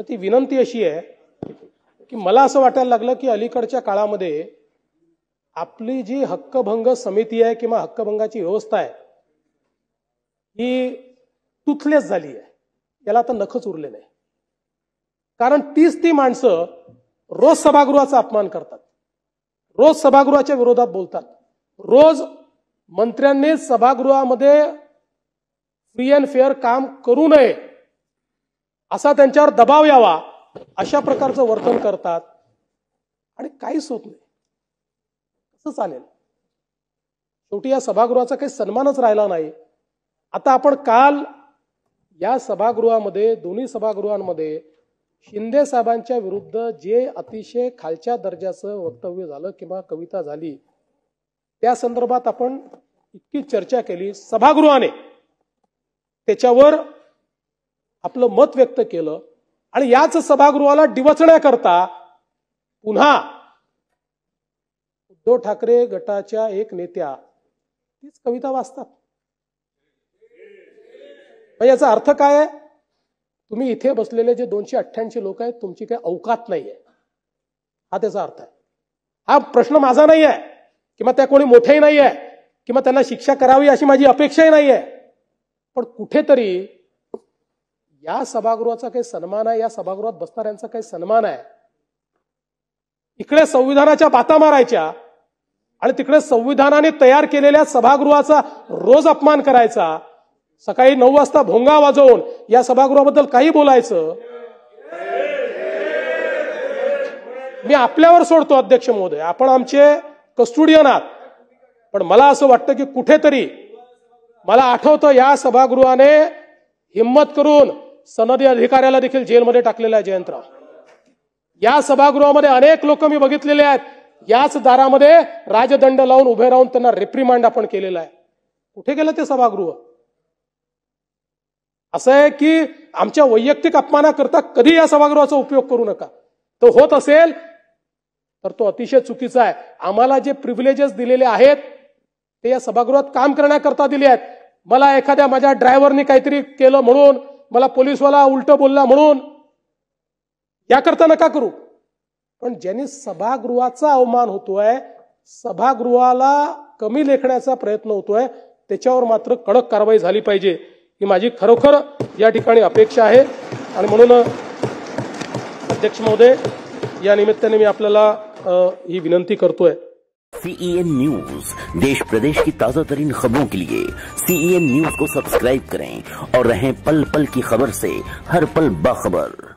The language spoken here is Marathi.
तर ती विनंती अशी आहे की मला असं वाटायला लागलं की अलीकडच्या काळामध्ये आपली जी हक्कभंग समिती आहे किंवा हक्कभंगाची व्यवस्था आहे ही टुथलेस झाली आहे. याला आता नखच उरले नाही. कारण तीच ती माणसं रोज सभागृहाचा अपमान करतात, रोज सभागृहाच्या विरोधात बोलतात, रोज मंत्र्यांनी सभागृहामध्ये फ्री अँड फेअर काम करू नये असा त्यांच्यावर दबाव यावा अशा प्रकारचं वर्तन करतात आणि काहीच होत नाही. कसं चालेल? शेवटी या सभागृहाचा काही सन्मानच राहिला नाही. आता आपण काल या सभागृहामध्ये दोन्ही सभागृहांमध्ये शिंदे साहेबांच्या विरुद्ध जे अतिशय खालच्या दर्जाचं वक्तव्य झालं किंवा कविता झाली त्या संदर्भात आपण इतकी चर्चा केली, सभागृहाने त्याच्यावर आपलं मत व्यक्त केलं आणि याच सभागृहाला डिवचण्याकरता पुन्हा उद्धव ठाकरे गटाच्या एक नेत्या तीच कविता वाचतात. याचा अर्थ काय आहे? तुम्ही इथे बसलेले जे 288 लोक आहेत तुमची काही औकात नाहीये, हा त्याचा अर्थ आहे. हा प्रश्न माझा नाही आहे किंवा त्या कोणी मोठेही नाही आहे किंवा त्यांना शिक्षा करावी अशी माझी अपेक्षाही नाही आहे. पण कुठेतरी या सभागृहाचा काही सन्मान आहे, या सभागृहात बसणाऱ्यांचा काही सन्मान आहे. इकडे संविधानाच्या बाता मारायच्या आणि तिकडे संविधानाने तयार केलेल्या सभागृहाचा रोज अपमान करायचा, सकाळी 9 वाजता भोंगा वाजवून या सभागृहाबद्दल काही बोलायचं. मी आपल्यावर सोडतो अध्यक्ष महोदय, आपण आमचे कस्टोडियन आहात, पण मला असं वाटतं की कुठेतरी मला आठवतं या सभागृहाने हिम्मत करून सनदी अधिकाऱ्याला देखील जेलमध्ये टाकलेला आहे जयंतराव. या सभागृहामध्ये अनेक लोक मी बघितलेले आहेत, याच दारामध्ये राजदंड लावून उभे राहून त्यांना रिप्रिमांड आपण केलेला आहे. कुठे गेलं ते सभागृह? असं आहे की आमच्या वैयक्तिक अपमानाकरता कधी या सभागृहाचा उपयोग करू नका. तो होत असेल तर तो अतिशय चुकीचा आहे. आम्हाला जे प्रिव्हिलेजेस दिलेले आहेत ते या सभागृहात काम करण्याकरता दिले आहेत. मला एखाद्या माझ्या ड्रायव्हरनी काहीतरी केलं म्हणून, मला पोलीसवाला उलट बोलला म्हणून याकरता नका करू. पण ज्यांनी सभागृहाचा अवमान होतोय, सभागृहाला कमी लेखण्याचा प्रयत्न होतोय, त्याच्यावर मात्र कडक कारवाई झाली पाहिजे ही माझी खरोखर या ठिकाणी अपेक्षा आहे. आणि म्हणून अध्यक्ष महोदय या निमित्ताने मी आपल्याला ही विनंती करतोय. CEN न्यूज, देश प्रदेश की ताजा तरीन खबरों के लिए CEN न्यूज को सब्सक्राइब करें और रहें पल पल की खबर से हर पल बाखबर.